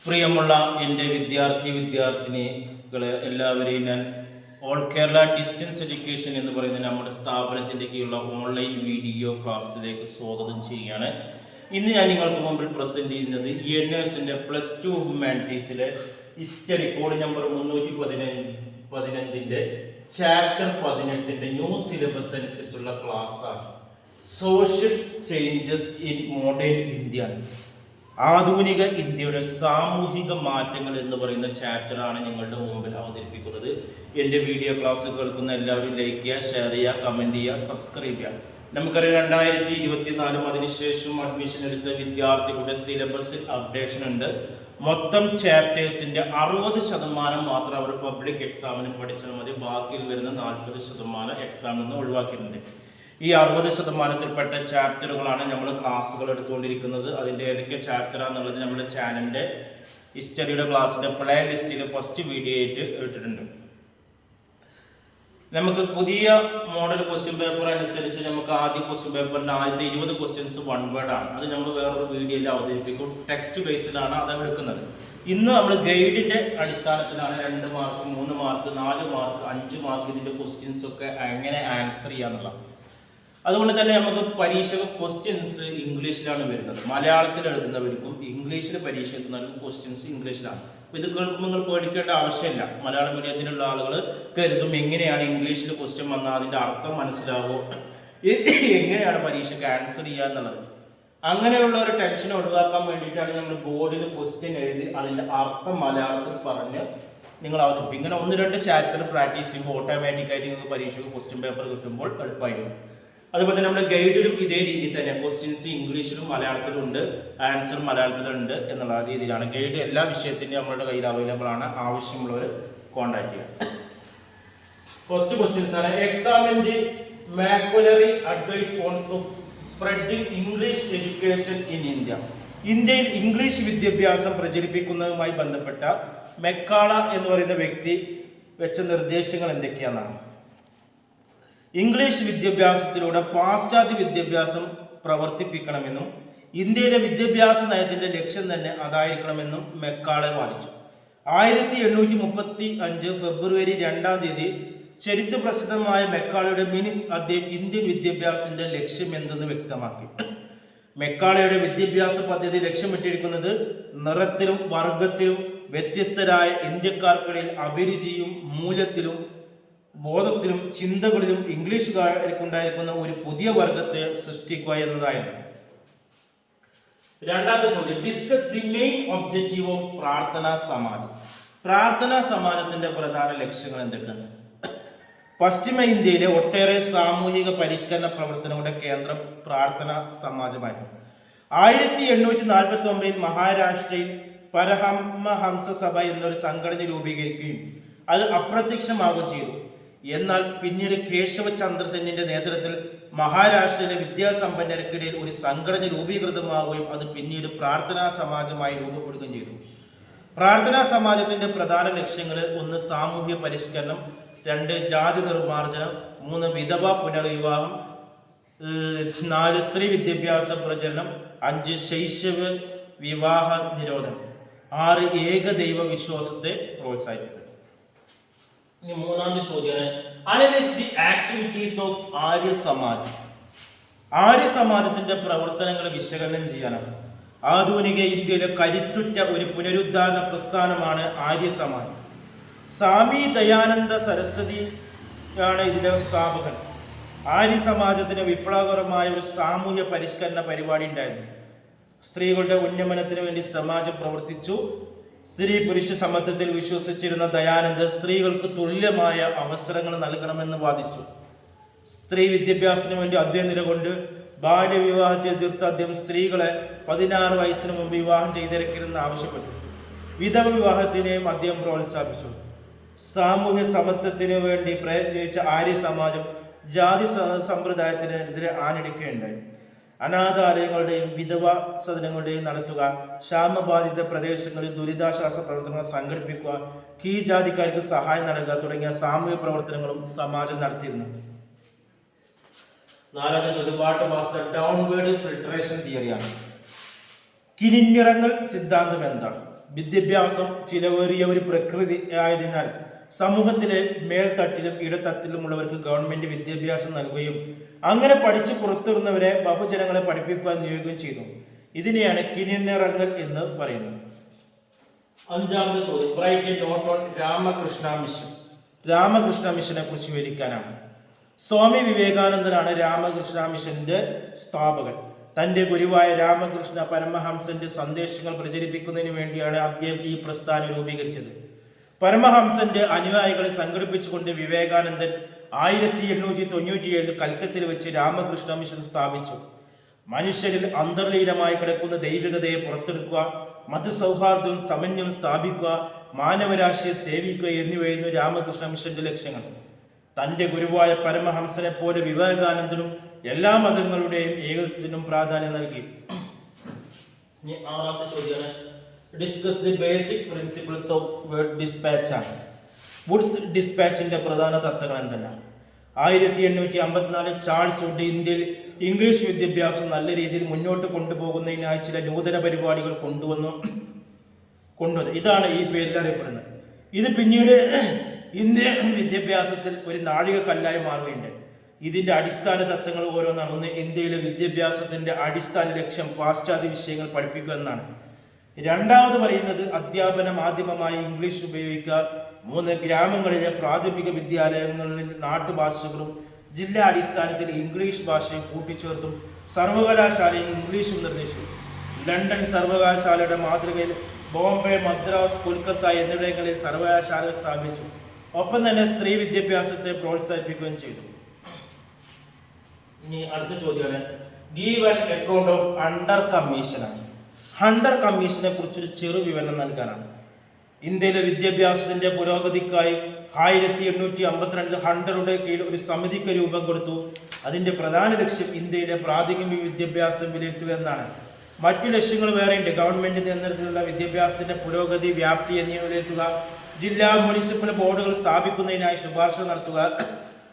പ്രിയമുള്ള എൻ്റെ വിദ്യാർത്ഥിനികളെ എല്ലാവരെയും ഞാൻ ഓൾ കേരള ഡിസ്റ്റൻസ് എഡ്യൂക്കേഷൻ എന്ന് പറയുന്ന നമ്മുടെ സ്ഥാപനത്തിൻ്റെ കീഴിലുള്ള ഓൺലൈൻ വീഡിയോ ക്ലാസ്സിലേക്ക് സ്വാഗതം ചെയ്യുകയാണ്. ഇന്ന് ഞാൻ നിങ്ങൾക്ക് മുമ്പിൽ പ്രസൻറ്റ് ചെയ്യുന്നത് NSൻ്റെ +2 ഹ്യൂമാനിറ്റീസിലെ history code number 315 chapter 18 new syllabus അനുസരിച്ചുള്ള ക്ലാസ്സാണ്. Social changes in modern India, ആധുനിക ഇന്ത്യയുടെ സാമൂഹിക മാറ്റങ്ങൾ എന്ന് പറയുന്ന ചാപ്റ്ററാണ് നിങ്ങളുടെ മുമ്പിൽ അവതരിപ്പിക്കുന്നത്. എൻ്റെ വീഡിയോ ക്ലാസ് കേൾക്കുന്ന എല്ലാവരും ലൈക്ക് ചെയ്യുക, ഷെയർ ചെയ്യുക, കമൻറ്റ് ചെയ്യുക, സബ്സ്ക്രൈബ് ചെയ്യുക. നമുക്കറിയാം 2024 അതിനുശേഷം അഡ്മിഷൻ എടുത്ത വിദ്യാർത്ഥികളുടെ സിലബസിൽ അപ്ഡേഷൻ ഉണ്ട്. മൊത്തം ചാപ്റ്റേഴ്സിൻ്റെ 60% മാത്രം അവർ പബ്ലിക് എക്സാമിന് പഠിച്ചാൽ മതി. ബാക്കിയിൽ വരുന്ന 40% എക്സാമിൽ നിന്ന് ഒഴിവാക്കിയിട്ടുണ്ട്. ഈ 60%ത്തിൽപ്പെട്ട ചാപ്റ്ററുകളാണ് നമ്മൾ ക്ലാസ്സുകൾ എടുത്തുകൊണ്ടിരിക്കുന്നത്. അതിൻ്റെ ഏതൊക്കെ ചാപ്റ്ററാണെന്നുള്ളത് നമ്മുടെ ചാനലിൻ്റെ ഹിസ്റ്ററിയുടെ ക്ലാസ്സിൻ്റെ പ്ലേ ലിസ്റ്റിൽ ഫസ്റ്റ് വീഡിയോ ആയിട്ട് ഇട്ടിട്ടുണ്ട്. നമുക്ക് പുതിയ മോഡൽ ക്വസ്റ്റ്യൻ പേപ്പർ അനുസരിച്ച് നമുക്ക് ആദ്യ ക്വസ്റ്റ്യൻ പേപ്പറിൻ്റെ ആദ്യത്തെ 20 ക്വസ്റ്റ്യൻസ് വൺ വേർഡ് ആണ്. അത് നമ്മൾ വേറൊരു വീഡിയോയിൽ അവതരിപ്പിക്കും. ടെക്സ്റ്റ് ബേസ്ഡിലാണ് അത് എടുക്കുന്നത്. ഇന്ന് നമ്മൾ ഗൈഡിൻ്റെ അടിസ്ഥാനത്തിലാണ് 2 മാർക്ക്, 3 മാർക്ക്, 4 മാർക്ക്, 5 മാർക്ക് ഇതിൻ്റെ ക്വസ്റ്റ്യൻസ് ഒക്കെ എങ്ങനെ ആൻസർ ചെയ്യാന്നുള്ളത്. അതുകൊണ്ട് തന്നെ നമുക്ക് പരീക്ഷ ക്വസ്റ്റ്യൻസ് ഇംഗ്ലീഷിലാണ് വരുന്നത്. മലയാളത്തിൽ എഴുതുന്നവർക്കും ഇംഗ്ലീഷിൽ പരീക്ഷ എഴുതുന്നവർക്കും ക്വസ്റ്റ്യൻസ് ഇംഗ്ലീഷിലാണ്. അപ്പോൾ ഇത് കേൾക്കുമ്പോൾ നിങ്ങൾ പേടിക്കേണ്ട ആവശ്യമില്ല. മലയാളം മീഡിയത്തിലുള്ള ആളുകൾ കരുതും എങ്ങനെയാണ് ഇംഗ്ലീഷിൽ ക്വസ്റ്റ്യൻ വന്നാൽ അതിൻ്റെ അർത്ഥം മനസ്സിലാവോ, എങ്ങനെയാണ് പരീക്ഷയ്ക്ക് ആൻസർ ചെയ്യുക എന്നുള്ളത്. അങ്ങനെയുള്ള ഒരു ടെൻഷൻ ഒഴിവാക്കാൻ വേണ്ടിയിട്ടാണ് നമ്മൾ ബോർഡിൽ ക്വസ്റ്റ്യൻ എഴുതി അതിൻ്റെ അർത്ഥം മലയാളത്തിൽ പറഞ്ഞ് നിങ്ങൾ അവതരിപ്പിക്കും. ഇങ്ങനെ 1-2 ചാപ്റ്റർ പ്രാക്ടീസ് ചെയ്യുമ്പോൾ ഓട്ടോമാറ്റിക്കായിട്ട് നിങ്ങൾക്ക് പരീക്ഷയ്ക്ക് ക്വസ്റ്റ്യൻ പേപ്പർ കിട്ടുമ്പോൾ എളുപ്പമായിരുന്നു. അതുപോലെ തന്നെ നമ്മുടെ ഗൈഡിലും ഇതേ രീതിയിൽ തന്നെ ക്വസ്റ്റ്യൻസ് ഇംഗ്ലീഷിലും മലയാളത്തിലും ഉണ്ട്, ആൻസർ മലയാളത്തിലുണ്ട് എന്നുള്ള രീതിയിലാണ്. ഗൈഡ് എല്ലാ വിഷയത്തിൻ്റെയും നമ്മളുടെ കയ്യിൽ അവൈലബിൾ ആണ്. ആവശ്യമുള്ളവർ കോൺടാക്ട് ചെയ്യുക. ഫസ്റ്റ് ക്വസ്റ്റ്യൻസ് ആണ്: examine the Macaulay's advice on spreading English education in India. ഇന്ത്യയിൽ ഇംഗ്ലീഷ് വിദ്യാഭ്യാസം പ്രചരിപ്പിക്കുന്നതുമായി ബന്ധപ്പെട്ട മെക്കാള എന്ന് പറയുന്ന വ്യക്തി വെച്ച നിർദ്ദേശങ്ങൾ എന്തൊക്കെയാണെന്നാണ്. ഇംഗ്ലീഷ് വിദ്യാഭ്യാസത്തിലൂടെ പാശ്ചാത്യ വിദ്യാഭ്യാസം പ്രവർത്തിപ്പിക്കണമെന്നും ഇന്ത്യയിലെ വിദ്യാഭ്യാസ നയത്തിൻ്റെ ലക്ഷ്യം തന്നെ അതായിരിക്കണമെന്നും മെക്കാളെ വാദിച്ചു. 1835 ഫെബ്രുവരി 2 ചരിത്രപ്രസിദ്ധമായ മെക്കാളയുടെ മിനിസ് അദ്ദേഹം ഇന്ത്യൻ വിദ്യാഭ്യാസത്തിന്റെ ലക്ഷ്യം എന്തെന്ന് വ്യക്തമാക്കി. മെക്കാളയുടെ വിദ്യാഭ്യാസ പദ്ധതി ലക്ഷ്യമിട്ടിരിക്കുന്നത് നിറത്തിലും വർഗത്തിലും വ്യത്യസ്തരായ ഇന്ത്യക്കാർക്കിടയിൽ അഭിരുചിയും മൂല്യത്തിലും ബോധത്തിലും ചിന്തകളിലും ഇംഗ്ലീഷുകാർക്കുണ്ടായിരിക്കുന്ന ഒരു പുതിയ വർഗത്തെ സൃഷ്ടിക്കുക എന്നതായിരുന്നു. രണ്ടാമത്തെ ചോദ്യം: discuss the main objective of പ്രാർത്ഥനാ സമാജം. പ്രാർത്ഥനാ സമാജത്തിന്റെ പ്രധാന ലക്ഷ്യങ്ങൾ എന്തൊക്കെയാണ്? പശ്ചിമ ഇന്ത്യയിലെ ഒട്ടേറെ സാമൂഹിക പരിഷ്കരണ പ്രവർത്തനങ്ങളുടെ കേന്ദ്രം പ്രാർത്ഥനാ സമാജമായിരുന്നു. 1849 മഹാരാഷ്ട്രയിൽ പരമഹംസ സഭ എന്നൊരു സംഘടന രൂപീകരിക്കുകയും അത് അപ്രത്യക്ഷമാവുകയും ചെയ്തു. എന്നാൽ പിന്നീട് കേശവ ചന്ദ്ര സെന്നിന്റെ നേതൃത്വത്തിൽ മഹാരാഷ്ട്രയിലെ വിദ്യാസമ്പന്നർക്കിടയിൽ ഒരു സംഘടന രൂപീകൃതമാവുകയും അത് പിന്നീട് പ്രാർത്ഥനാ സമാജമായി രൂപപ്പെടുകയും ചെയ്തു. പ്രാർത്ഥനാ സമാജത്തിന്റെ പ്രധാന ലക്ഷ്യങ്ങൾ: 1 സാമൂഹ്യ പരിഷ്കരണം, 2 ജാതി നിർമ്മാർജ്ജനം, 3 വിധവ പുനർവിവാഹം, 4 സ്ത്രീ വിദ്യാഭ്യാസ പ്രചരണം, 5 ശൈശവ വിവാഹ നിരോധനം, 6 ഏകദൈവ വിശ്വാസത്തെ പ്രോത്സാഹിപ്പിക്കുക. ഇനി മൂന്നാമത്തെ ചോദ്യമാണ്: analyse the activities of Arya Samaj. Arya സമാജത്തിന്റെ പ്രവർത്തനങ്ങൾ വിശകലനം ചെയ്യാനാണ്. ആധുനിക ഇന്ത്യയിലെ കരുത്തുറ്റ ഒരു പുനരുദ്ധാരണ പ്രസ്ഥാനമാണ് ആര്യ സമാജ്. സ്വാമി ദയാനന്ദ സരസ്വതിയാണ് ഇതിന്റെ സ്ഥാപകൻ. ആര്യ സമാജത്തിന് വിപ്ലവകരമായ ഒരു സാമൂഹ്യ പരിഷ്കരണ പരിപാടി ഉണ്ടായിരുന്നു. സ്ത്രീകളുടെ ഉന്നമനത്തിന് വേണ്ടി സമാജം പ്രവർത്തിച്ചു. സ്ത്രീ പുരുഷ സമത്വത്തിൽ വിശ്വസിച്ചിരുന്ന ദയാനന്ദ സ്ത്രീകൾക്ക് തുല്യമായ അവസരങ്ങൾ നൽകണമെന്ന് വാദിച്ചു. സ്ത്രീ വിദ്യാഭ്യാസത്തിന് വേണ്ടി അദ്ദേഹം നിലകൊണ്ട് ബാല്യവിവാഹത്തെ എതിർത്ത് അദ്ദേഹം സ്ത്രീകളെ 16 വയസ്സിന് മുമ്പ് വിവാഹം ചെയ്തിരക്കരുതെന്ന് ആവശ്യപ്പെട്ടു. വിധവ വിവാഹത്തിനെയും അദ്ദേഹം പ്രോത്സാഹിപ്പിച്ചു. സാമൂഹ്യ സമത്വത്തിന് വേണ്ടി പ്രയത്നിച്ച ആര്യ സമാജം ജാതി സമ്പ്രദായത്തിനെതിരെ ആഞ്ഞടിക്കുകയുണ്ടായി. അനാഥാലയങ്ങളുടെയും വിധവാ സദനങ്ങളുടെയും നടത്തുക, ക്ഷാമബാധിത പ്രദേശങ്ങളിൽ ദുരിതാശ്വാസ പ്രവർത്തനങ്ങൾ സംഘടിപ്പിക്കുക, കീഴ്ജാതിക്കാർക്ക് സഹായം നൽകുക തുടങ്ങിയ സാമൂഹ്യ പ്രവർത്തനങ്ങളും സമാജം നടത്തിയിരുന്നു. 4ാമത്തെ ചോദ്യം: what was the downward filtration തിയറിയാണ്. കിനിഞ്ഞിറങ്ങൽ സിദ്ധാന്തം എന്താണ്? വിദ്യാഭ്യാസം ചിലവേറിയ ഒരു പ്രകൃതി ആയതിനാൽ സമൂഹത്തിലെ മേൽത്തട്ടിലും ഇടത്തട്ടിലുമുള്ളവർക്ക് ഗവൺമെന്റ് വിദ്യാഭ്യാസം നൽകുകയും അങ്ങനെ പഠിച്ച് പുറത്തിടുന്നവരെ ബഹുജനങ്ങളെ പഠിപ്പിക്കുവാൻ നിയോഗിക്കുകയും ചെയ്തു. ഇതിനെയാണ് കിനിയനിറങ്ങൽ എന്ന് പറയുന്നത്. അഞ്ചാമത്തെ ചോദ്യം, write a note on Ramakrishna mission. Ramakrishna മിഷനെ കുറിച്ച് വിവരിക്കാനാണ്. സ്വാമി വിവേകാനന്ദനാണ് രാമകൃഷ്ണ മിഷന്റെ സ്ഥാപകൻ. തന്റെ ഗുരുവായ രാമകൃഷ്ണ പരമഹംസന്റെ സന്ദേശങ്ങൾ പ്രചരിപ്പിക്കുന്നതിന് വേണ്ടിയാണ് അദ്ദേഹം ഈ പ്രസ്ഥാനം രൂപീകരിച്ചത്. പരമഹംസന്റെ അനുയായികളെ സംഘടിപ്പിച്ചുകൊണ്ട് വിവേകാനന്ദൻ 1897 കൽക്കത്തയിൽ വെച്ച് രാമകൃഷ്ണ മിഷൻ സ്ഥാപിച്ചു. മനുഷ്യരിൽ അന്തർലീനമായി കിടക്കുന്ന ദൈവികതയെ പുറത്തെടുക്കുക, മതസൗഹാർദ്ദവും സമന്വയം സ്ഥാപിക്കുക, മാനവരാശിയെ സേവിക്കുക എന്നിവയായിരുന്നു രാമകൃഷ്ണ മിഷന്റെ ലക്ഷ്യങ്ങൾ. തന്റെ ഗുരുവായ പരമഹംസനെ പോലെ വിവേകാനന്ദനും എല്ലാ മതങ്ങളുടെയും ഏകത്വത്തിനും പ്രാധാന്യം നൽകി. ആറാമത്തെ ചോദ്യമാണ്, discuss the basic principles of word dispatch ആണ്. വുഡ്സ് ഡിസ്പാച്ചിന്റെ പ്രധാന തത്വങ്ങൾ എന്തെല്ലാം? 1854 ചാൾസ് വുഡ് ഇന്ത്യയിൽ ഇംഗ്ലീഷ് വിദ്യാഭ്യാസം നല്ല രീതിയിൽ മുന്നോട്ട് കൊണ്ടുപോകുന്നതിനായി ചില നൂതന പരിപാടികൾ കൊണ്ടുവന്നു. ഇതാണ് ഈ പേരിൽ അറിയപ്പെടുന്നത്. ഇത് പിന്നീട് ഇന്ത്യൻ വിദ്യാഭ്യാസത്തിൽ ഒരു നാഴികക്കല്ലായി മാറുകയുണ്ട്. ഇതിന്റെ അടിസ്ഥാന തത്വങ്ങൾ ഓരോന്നാണ്. ഒന്ന്, ഇന്ത്യയിലെ വിദ്യാഭ്യാസത്തിന്റെ അടിസ്ഥാന ലക്ഷ്യം പാശ്ചാത്യ വിഷയങ്ങൾ പഠിപ്പിക്കുക എന്നാണ്. രണ്ടാമത് പറയുന്നത് അധ്യാപന മാധ്യമമായി ഇംഗ്ലീഷ് ഉപയോഗിക്കുക. 3, ഗ്രാമങ്ങളിലെ പ്രാഥമിക വിദ്യാലയങ്ങളിൽ നാട്ടുഭാഷകളും ജില്ലാ അടിസ്ഥാനത്തിൽ ഇംഗ്ലീഷ് ഭാഷയും കൂട്ടിച്ചേർത്തും സർവകലാശാലയും ഇംഗ്ലീഷും നിർദ്ദേശിച്ചു. ലണ്ടൻ സർവകലാശാലയുടെ മാതൃകയിൽ ബോംബെ, മദ്രാസ്, കൊൽക്കത്ത എന്നിവിടങ്ങളിൽ സർവകലാശാല സ്ഥാപിച്ചു. ഒപ്പം തന്നെ സ്ത്രീ വിദ്യാഭ്യാസത്തെ പ്രോത്സാഹിപ്പിക്കുകയും ചെയ്തു. ഇനി അടുത്ത ചോദ്യമാണ്, give an account of Hunter കമ്മീഷനാണ്. ഹണ്ടർ കമ്മീഷനെ കുറിച്ചൊരു ചെറു വിവരണം നൽകാനാണ്. ഇന്ത്യയിലെ വിദ്യാഭ്യാസത്തിന്റെ പുരോഗതിക്കായി 1852 ഹണ്ടറുടെ കീഴിൽ ഒരു സമിതിക്ക് രൂപം കൊടുത്തു. അതിന്റെ പ്രധാന ലക്ഷ്യം ഇന്ത്യയിലെ പ്രാഥമിക വിദ്യാഭ്യാസം വിലയിരുത്തുക എന്നാണ്. മറ്റു ലക്ഷ്യങ്ങൾ വേറെയുണ്ട്. ഗവൺമെന്റ് നേതൃത്വത്തിലുള്ള വിദ്യാഭ്യാസത്തിന്റെ പുരോഗതി, വ്യാപ്തി എന്നിവ വിലയിരുത്തുക, ജില്ലാ മുനിസിപ്പൽ ബോർഡുകൾ സ്ഥാപിക്കുന്നതിനായി ശുപാർശ നടത്തുക,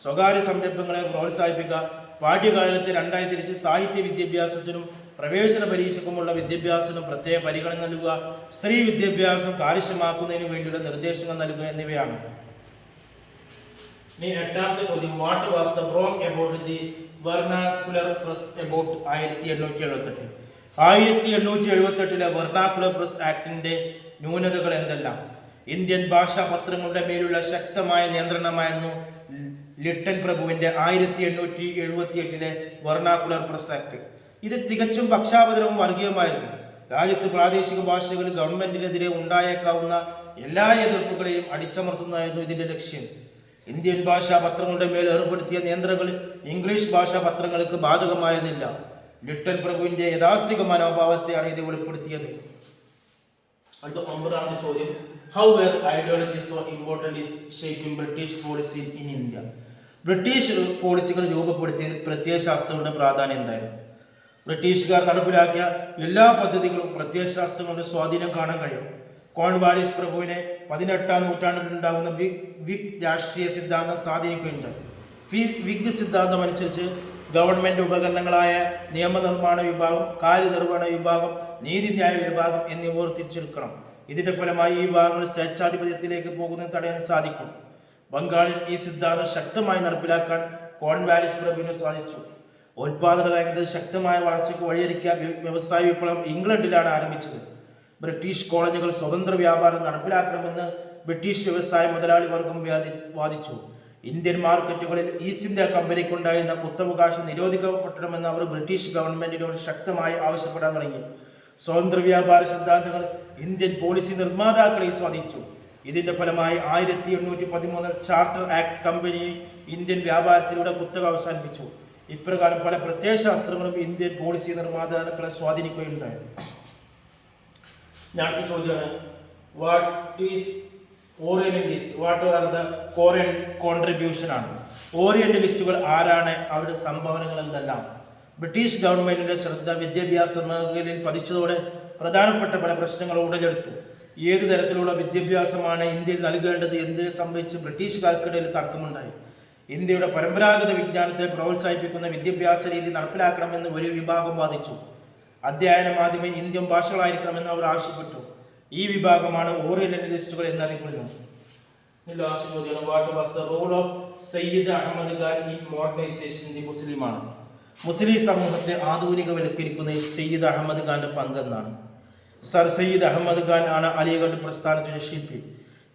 സ്വകാര്യ സംരംഭങ്ങളെ പ്രോത്സാഹിപ്പിക്കുക, പാഠ്യകാലത്തെ 2 തിരിച്ച് സാഹിത്യ വിദ്യാഭ്യാസത്തിനും പ്രവേശന പരീക്ഷയ്ക്കുമുള്ള വിദ്യാഭ്യാസത്തിനും പ്രത്യേക പരിഗണന നൽകുക, സ്ത്രീ വിദ്യാഭ്യാസം കാര്യക്ഷമമാക്കുന്നതിന് വേണ്ടിയുള്ള നിർദ്ദേശങ്ങൾ നൽകുക എന്നിവയാണ്. ഇനി എട്ടാമത്തെ ചോദ്യം, what was the wrong about the vernacular press about 1878? 1878 vernacular press ആക്ടിന്റെ ന്യൂനതകൾ എന്തെല്ലാം? ഇന്ത്യൻ ഭാഷാ പത്രങ്ങളുടെ മേലുള്ള ശക്തമായ നിയന്ത്രണമായിരുന്നു ലിട്ടൻ പ്രഭുവിന്റെ 1878 വെർനാക്കുലർ പ്രസ് ആക്ട്. ഇത് തികച്ചും പക്ഷാപാതവും വർഗീയമായിരുന്നു. രാജ്യത്ത് പ്രാദേശിക ഭാഷകളിൽ ഗവൺമെന്റിനെതിരെ ഉണ്ടായേക്കാവുന്ന എല്ലാ എതിർപ്പുകളെയും അടിച്ചമർത്തുന്നതായിരുന്നു ഇതിന്റെ ലക്ഷ്യം. ഇന്ത്യൻ ഭാഷാ പത്രങ്ങളുടെ മേൽ ഏർപ്പെടുത്തിയ നിയന്ത്രണങ്ങൾ ഇംഗ്ലീഷ് ഭാഷാ പത്രങ്ങൾക്ക് ബാധകമായിരുന്നില്ല. ലിട്ടൻ പ്രഭുവിന്റെ യഥാസ്ഥിക മനോഭാവത്തെയാണ് ഇത് വെളിപ്പെടുത്തിയത്. അടുത്ത 9ാമത്തെ ചോദ്യം, how were ideologies so important is shaping British policy in India? British പോളിസികൾ രൂപപ്പെടുത്തിയതിൽ പ്രത്യയശാസ്ത്രങ്ങളുടെ പ്രാധാന്യം എന്തായിരുന്നു? ബ്രിട്ടീഷുകാർ നടപ്പിലാക്കിയ എല്ലാ പദ്ധതികളും പ്രത്യയശാസ്ത്രങ്ങളുടെ സ്വാധീനം കാണാൻ കഴിയും. കോൺവാലിസ് പ്രഭുവിനെ 18ാം നൂറ്റാണ്ടിലുണ്ടാകുന്ന വിഗ് രാഷ്ട്രീയ സിദ്ധാന്തം സ്വാധീനിക്കുകയുണ്ടായി. വിഗ് സിദ്ധാന്തം അനുസരിച്ച് ഗവൺമെന്റ് ഉപകരണങ്ങളായ നിയമനിർമ്മാണ വിഭാഗം, കാര്യനിർവഹണ വിഭാഗം, നീതിന്യായ വിഭാഗം എന്നിവ തിരിച്ചെടുക്കണം. ഇതിന്റെ ഫലമായി ഈ വിഭാഗങ്ങൾ സ്വേച്ഛാധിപത്യത്തിലേക്ക് പോകുന്നത് തടയാൻ സാധിക്കും. ബംഗാളിൽ ഈ സിദ്ധാന്തം ശക്തമായി നടപ്പിലാക്കാൻ കോൺവാലിസ് പ്രഭുവിന് സാധിച്ചു. ഉത്പാദന രംഗത്ത് ശക്തമായ വളർച്ചയ്ക്ക് വഴിയൊരുക്കിയ വ്യവസായ വിപ്ലവം ഇംഗ്ലണ്ടിലാണ് ആരംഭിച്ചത്. ബ്രിട്ടീഷ് കോളനികൾ സ്വതന്ത്ര വ്യാപാരം നടപ്പിലാക്കണമെന്ന് ബ്രിട്ടീഷ് വ്യവസായ മുതലാളി വർഗം വാദിച്ചു. ഇന്ത്യൻ മാർക്കറ്റുകളിൽ ഈസ്റ്റ് ഇന്ത്യ കമ്പനിക്കുണ്ടായിരുന്ന കുത്തവകാശം നിരോധിക്കപ്പെടണമെന്ന് അവർ ബ്രിട്ടീഷ് ഗവൺമെന്റിനോട് ശക്തമായി ആവശ്യപ്പെടാൻ തുടങ്ങി. സ്വതന്ത്ര വ്യാപാര സിദ്ധാന്തങ്ങൾ ഇന്ത്യൻ പോളിസി നിർമ്മാതാക്കളെ സ്വാധീനിച്ചു. ഇതിന്റെ ഫലമായി 1813 ചാർട്ടർ ആക്ട് കമ്പനി ഇന്ത്യൻ വ്യാപാരത്തിലൂടെ കുത്തക അവസാനിപ്പിച്ചു. ഇപ്രകാരം പല പ്രത്യയശാസ്ത്രങ്ങളും ഇന്ത്യൻ പോളിസി നിർമ്മാതാക്കളെ സ്വാധീനിക്കുകയുണ്ടായി. അടുത്ത ചോദ്യമാണ്, what is orientalist? What are the Korean contribution ആണ്. ഓറിയന്റലിസ്റ്റുകൾ ആരാണ്? അവരുടെ സംഭാവനകൾ എന്തെല്ലാം? ബ്രിട്ടീഷ് ഗവൺമെന്റിന്റെ ശ്രദ്ധ വിദ്യാഭ്യാസ മേഖലയിൽ പതിച്ചതോടെ പ്രധാനപ്പെട്ട പല പ്രശ്നങ്ങൾ ഉടലെടുത്തു. ഏതു തരത്തിലുള്ള വിദ്യാഭ്യാസമാണ് ഇന്ത്യയിൽ നൽകേണ്ടത് എന്നതിനെ സംബന്ധിച്ച് ബ്രിട്ടീഷുകാർക്കിടയിൽ തർക്കമുണ്ടായി. ഇന്ത്യയുടെ പരമ്പരാഗത വിജ്ഞാനത്തെ പ്രോത്സാഹിപ്പിക്കുന്ന വിദ്യാഭ്യാസ രീതി നടപ്പിലാക്കണമെന്ന് ഒരു വിഭാഗം വാദിച്ചു. അധ്യയന മാധ്യമം ഇന്ത്യൻ ഭാഷകളായിരിക്കണമെന്ന് അവർ ആവശ്യപ്പെട്ടു. ഈ വിഭാഗമാണ് ഓറിയന്റലിസ്റ്റുകൾ എന്നറിയപ്പെടുന്നത്. ലാസ്റ്റ് ചോദ്യമാണ്, what was the role of Syed Ahmad Khan in modernisation the മുസ്ലിമാണ്? മുസ്ലിം സമൂഹത്തെ ആധുനികവൽക്കരിക്കുന്നതിൽ സയ്യിദ് അഹമ്മദ് ഖാന്റെ പങ്കെന്നാണ്. സർ സയ്യിദ് അഹമ്മദ് ഖാൻ ആണ് അലിഗഡ് പ്രസ്ഥാനത്തിന്റെ ശില്പി.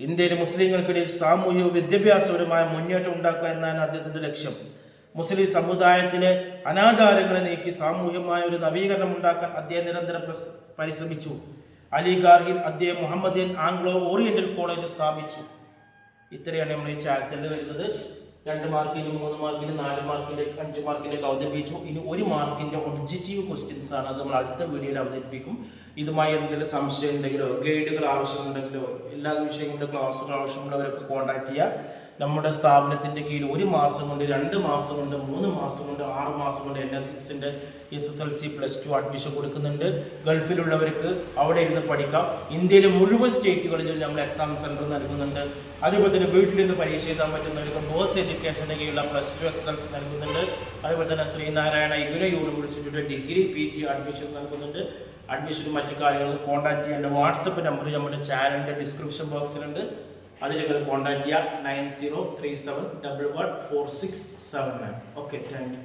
ഇന്ത്യയിലെ മുസ്ലിങ്ങൾക്കിടയിൽ സാമൂഹിക വിദ്യാഭ്യാസപരമായ മുന്നേറ്റം ഉണ്ടാക്കുക എന്നാണ് അദ്ദേഹത്തിന്റെ ലക്ഷ്യം. മുസ്ലിം സമുദായത്തിലെ അനാചാരങ്ങളെ നീക്കി സാമൂഹികമായ ഒരു നവീകരണം ഉണ്ടാക്കാൻ അദ്ദേഹം നിരന്തരം പരിശ്രമിച്ചു. അലിഗാർഹിൽ അദ്ദേഹം മുഹമ്മദിയൻ ആംഗ്ലോ ഓറിയന്റൽ കോളേജ് സ്ഥാപിച്ചു. ഇത്രയാണ് നമ്മൾ ഈ ചാപ്റ്ററിൽ വരുന്നത്. 2 മാർക്കിന് 3 മാർക്കിന് 4 മാർക്കിന് 5 മാർക്കിൻ്റെ അവതരിപ്പിച്ചു. ഇനി 1 മാർക്കിൻ്റെ ഒബ്ജക്റ്റീവ് ക്വസ്റ്റ്യൻസ് ആണ്. അത് നമ്മൾ അടുത്ത വീഡിയോയിൽ അവതരിപ്പിക്കും. ഇതുമായി എന്തെങ്കിലും സംശയം ഉണ്ടെങ്കിലോ ഗൈഡുകൾ ആവശ്യമുണ്ടെങ്കിലോ എല്ലാ വിഷയങ്ങളുടെ ക്ലാസ്സുകൾ ആവശ്യമുള്ളവരൊക്കെ കോൺടാക്ട് ചെയ്യുക. നമ്മുടെ സ്ഥാപനത്തിൻ്റെ കീഴിൽ 1 മാസം കൊണ്ട് 2 മാസം കൊണ്ട് 3 മാസം കൊണ്ട് 6 മാസം കൊണ്ട് NSSന്റെ SSLC +2 അഡ്മിഷൻ കൊടുക്കുന്നുണ്ട്. ഗൾഫിലുള്ളവർക്ക് അവിടെ ഇരുന്ന് പഠിക്കാം. ഇന്ത്യയിലെ മുഴുവൻ സ്റ്റേറ്റുകളിലും നമ്മൾ എക്സാം സെൻറ്റർ നൽകുന്നുണ്ട്. അതുപോലെ തന്നെ വീട്ടിൽ നിന്ന് പരീക്ഷ എഴുതാൻ പറ്റുന്നവർക്ക് ബോസ് എഡ്യൂക്കേഷൻ്റെ കീഴിലുള്ള +2 SSLC നൽകുന്നുണ്ട്. അതുപോലെ തന്നെ ശ്രീനാരായണ ഗുരു യൂണിവേഴ്സിറ്റിയുടെ ഡിഗ്രി PG അഡ്മിഷൻ നൽകുന്നുണ്ട്. അഡ്മിഷനും മറ്റു കാര്യങ്ങളും കോൺടാക്ട് ചെയ്യേണ്ട വാട്സപ്പ് നമ്പർ നമ്മുടെ ചാനലിൻ്റെ ഡിസ്ക്രിപ്ഷൻ ബോക്സിലുണ്ട്. അതിലേക്ക് കോൺടാക്ട് ചെയ്യുക 9037114679. Okay, thank you.